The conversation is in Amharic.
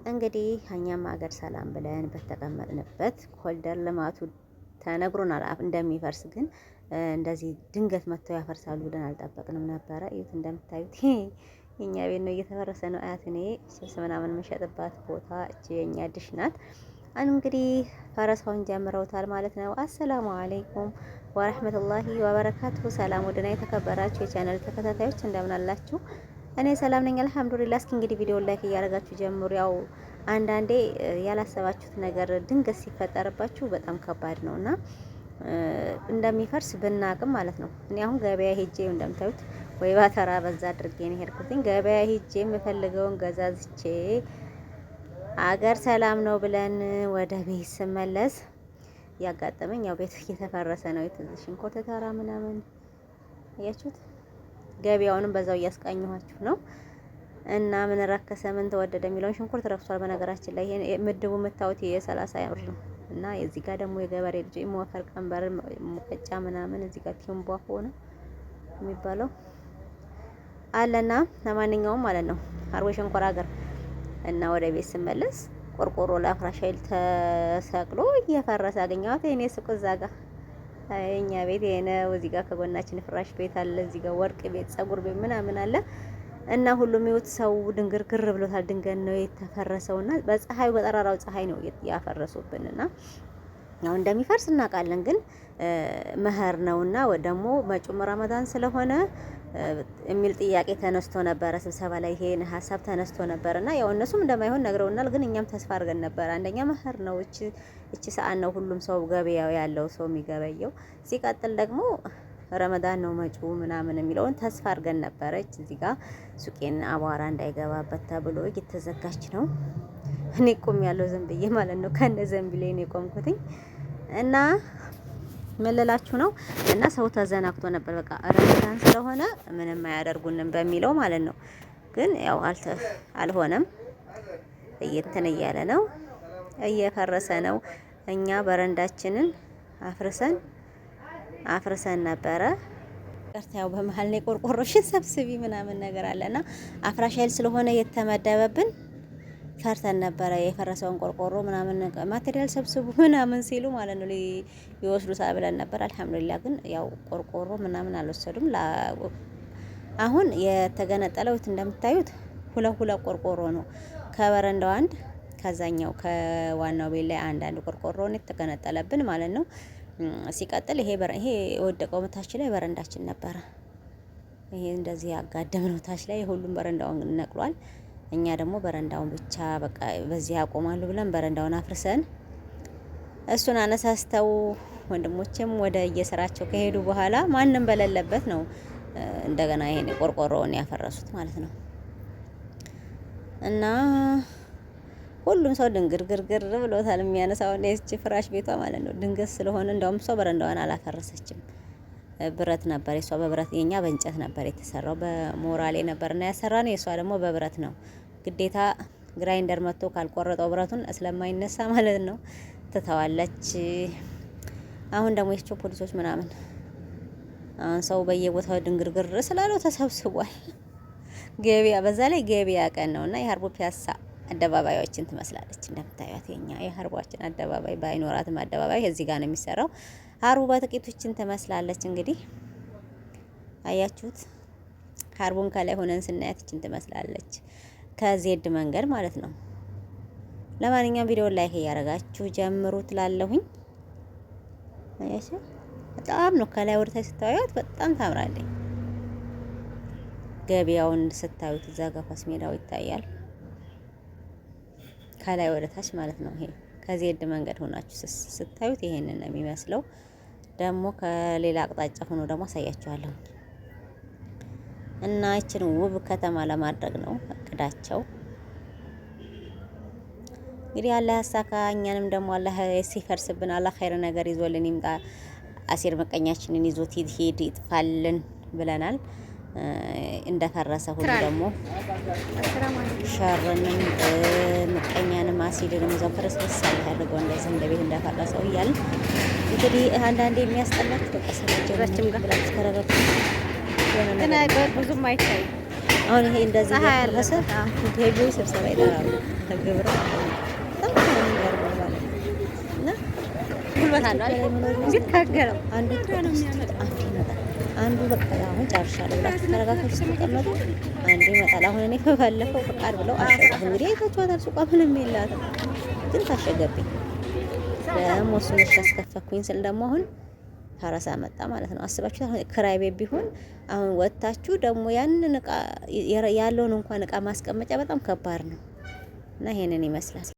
እንግዲህ እኛም ሀገር ሰላም ብለን በተቀመጥንበት ኮሪደር ልማቱ ተነግሮናል እንደሚፈርስ፣ ግን እንደዚህ ድንገት መጥተው ያፈርሳሉ ብለን አልጠበቅንም ነበረ። እዩት እንደምታዩት የኛ ቤት ነው እየተፈረሰ ነው። አያት እኔ ስብስ ምናምን የምሸጥባት ቦታ እቺ የኛ ድሽ ናት። እንግዲህ ፈረሳውን ጀምረውታል ማለት ነው። አሰላሙ አለይኩም ወራህመቱላሂ ወበረካቱ። ሰላም ወደና የተከበራችሁ የቻናል ተከታታዮች እንደምን አላችሁ? እኔ ሰላም ነኝ አልሐምዱሊላህ። እስኪ እንግዲህ ቪዲዮ ላይክ እያደረጋችሁ ጀምሩ። ያው አንዳንዴ ያላሰባችሁት ነገር ድንገት ሲፈጠርባችሁ በጣም ከባድ ነውና እንደሚፈርስ ብናቅም ማለት ነው። እኔ አሁን ገበያ ሄጄ እንደምታዩት ወይባ ተራ በዛ አድርጌ ነው ሄድኩትኝ። ገበያ ሄጄ የምፈልገውን ገዛዝቼ አገር ሰላም ነው ብለን ወደ ቤት ስመለስ ያጋጠመኝ ያው ቤት እየተፈረሰ ነው። ሽንኩርት ተራ ምናምን አያችሁት። ገበያውንም በዛው እያስቃኘኋችሁ ነው። እና ምን ረከሰ ምን ተወደደ የሚለውን ሽንኩርት ረክሷል። በነገራችን ላይ ይሄ ምድቡ የምታዩት የ30 ብር ነው። እና እዚህ ጋር ደግሞ የገበሬ ልጅ ሞፈር ቀንበር ሙቀጫ ምናምን እዚህ ጋር ቲምቧ ሆነ የሚባለው አለና ለማንኛውም ማለት ነው አርቦ ሸንኮራ ሀገር እና ወደ ቤት ስመለስ ቆርቆሮ ለአፍራሽ ኃይል ተሰቅሎ እየፈረሰ አገኘኋት። እኔ ሱቅ እዛ ጋር እኛ ቤት ይሄ ነው። እዚህ ጋር ከጎናችን ፍራሽ ቤት አለ። እዚህ ጋር ወርቅ ቤት፣ ጸጉር ቤት ምናምን አለ እና ሁሉም ይወት ሰው ድንግርግር ብሎታል። ድንገት ነው የተፈረሰውና በፀሐዩ በጠራራው ፀሐይ ነው ያፈረሱብንና ያው እንደሚፈርስ እናውቃለን። ግን መኸር ነውና ደግሞ መጪው ረመዳን ስለሆነ የሚል ጥያቄ ተነስቶ ነበረ ስብሰባ ላይ ይሄን ሀሳብ ተነስቶ ነበርና ያው እነሱም እንደማይሆን ነግረውናል። ግን እኛም ተስፋ አድርገን ነበር። አንደኛ መኸር ነው፣ እቺ ሰዓት ነው ሁሉም ሰው ገበያው ያለው ሰው የሚገበየው። ሲቀጥል ደግሞ ረመዳን ነው መጪው ምናምን የሚለውን ተስፋ አድርገን ነበረች። እዚህ ጋር ሱቄን አቧራ እንዳይገባበት ተብሎ እየተዘጋች ነው። እኔ ቆም ያለው ዝም ብዬ ማለት ነው ከነ ዘንቢሌ ነው የቆምኩትኝ። እና መለላችሁ ነው እና ሰው ተዘናግቶ ነበር። በቃ ረመዳን ስለሆነ ምንም አያደርጉንም በሚለው ማለት ነው። ግን ያው አልሆነም። እየተነ እያለ ነው፣ እየፈረሰ ነው። እኛ በረንዳችንን አፍርሰን ነበረ። ያው በመሀል ላይ ቆርቆሮሽን ሰብስቢ ምናምን ነገር አለና አፍራሽ ኃይል ስለሆነ የተመደበብን ፈርተን ነበረ። የፈረሰውን ቆርቆሮ ምናምን ማቴሪያል ሰብስቡ ምናምን ሲሉ ማለት ነው ሊወስዱታል ብለን ነበር። አልሐምዱሊላህ ግን ያው ቆርቆሮ ምናምን አልወሰዱም። አሁን የተገነጠለው እንደምታዩት ሁለት ቆርቆሮ ነው። ከበረንዳው አንድ፣ ከዛኛው ከዋናው ቤት ላይ አንድ ቆርቆሮ ነው የተገነጠለብን ማለት ነው። ሲቀጥል ይሄ የወደቀው ታች ላይ በረንዳችን ነበረ። ይሄ እንደዚህ ያጋደምነው ታች ላይ ሁሉም በረንዳውን ነቅሏል። እኛ ደግሞ በረንዳውን ብቻ በቃ በዚህ ያቆማሉ ብለን በረንዳውን አፍርሰን እሱን አነሳስተው ወንድሞችም ወደ የስራቸው ከሄዱ በኋላ ማንም በሌለበት ነው እንደገና ይሄን ቆርቆሮውን ያፈረሱት ማለት ነው። እና ሁሉም ሰው ድንግርግርግር ብሎታል። የሚያነሳው እቺ ፍራሽ ቤቷ ማለት ነው ድንገት ስለሆነ እንደውም ሰው በረንዳዋን አላፈረሰችም። ብረት ነበር የሷ በብረት፣ የኛ በእንጨት ነበር የተሰራው። በሞራሌ ነበርና ያሰራነው፣ የሷ ደግሞ በብረት ነው። ግዴታ ግራይንደር መጥቶ ካልቆረጠው ብረቱን ስለማይነሳ ማለት ነው ትተዋለች። አሁን ደግሞ የቸው ፖሊሶች ምናምን አሁን ሰው በየቦታው ድንግርግር ስላለው ተሰብስቧል። ገበያ በዛ ላይ ገበያ ቀን ነውና የሀርቦ ፒያሳ አደባባዮችን ትመስላለች እንደምታዩት። የኛ የሀርቧችን አደባባይ ባይኖራትም አደባባይ እዚህ ጋር ነው የሚሰራው። ሀርቡ በጥቂቶችን ትመስላለች። እንግዲህ አያችሁት፣ ሀርቡን ከላይ ሆነን ስናያት እችን ትመስላለች። ከዜድ መንገድ ማለት ነው። ለማንኛውም ቪዲዮ ላይክ እያደረጋችሁ ጀምሩ ትላለሁኝ። አያችሁ በጣም ነው ከላይ ወደታች ስታዩት በጣም ታምራለች። ገበያውን ስታዩት እዛ ጋር ኳስ ሜዳው ይታያል ከላይ ወደታች ማለት ነው። ይሄ ከዜድ መንገድ ሆናችሁ ስታዩት ይሄንን ነው የሚመስለው። ደግሞ ከሌላ አቅጣጫ ሆኖ ደግሞ አሳያችኋለሁ። እና እችን ውብ ከተማ ለማድረግ ነው እቅዳቸው። እንግዲህ አላህ ያሳካ፣ እኛንም ደግሞ አላህ ሲፈርስብን አላህ ኸይር ነገር ይዞልን ይምጣ። አሲር መቀኛችንን ይዞት ይሄድ ይጥፋልን ብለናል። እንደፈረሰ ሁሉ ደግሞ ሸርንም ምቀኛንም አሲድንም ዘፈረስ ያደርገው እንደዚህ እንደ ቤት እንደፈረሰው እያልን እንግዲህ አንዳንዴ የሚያስጠላችሁ በቃ ሰላችሁ ጋር ብላችሁ ተረጋግጡ። ብዙም አይታይ አሁን ይሄ እንደዚህ እየደረሰ ሄጆ ስብሰባ ይጠራሉ ተግብረ በጣም ነው የሚገርመው ማለት ነው። እና ጉልበት አለው ግን ታገለው አንዱ አንዱ በቃ አሁን ጨርሻለሁ ብላችሁ ተረጋግታችሁ ስትቀመጡ አንዱ ይመጣል። አሁን እኔ ባለፈው ፈቃድ ብለው አሸጋሁ። እንግዲህ አይታችኋታል። ሱቋ ምንም የላትም ግን ታሸገብኝ። ደግሞ እሱን ያስከፈኩኝ ስል ደግሞ አሁን ፈረሳ መጣ ማለት ነው። አስባችሁ አሁን ክራይ ቤት ቢሆን አሁን ወጥታችሁ ደግሞ ያንን እቃ ያለውን እንኳን እቃ ማስቀመጫ በጣም ከባድ ነው እና ይሄንን ይመስላል።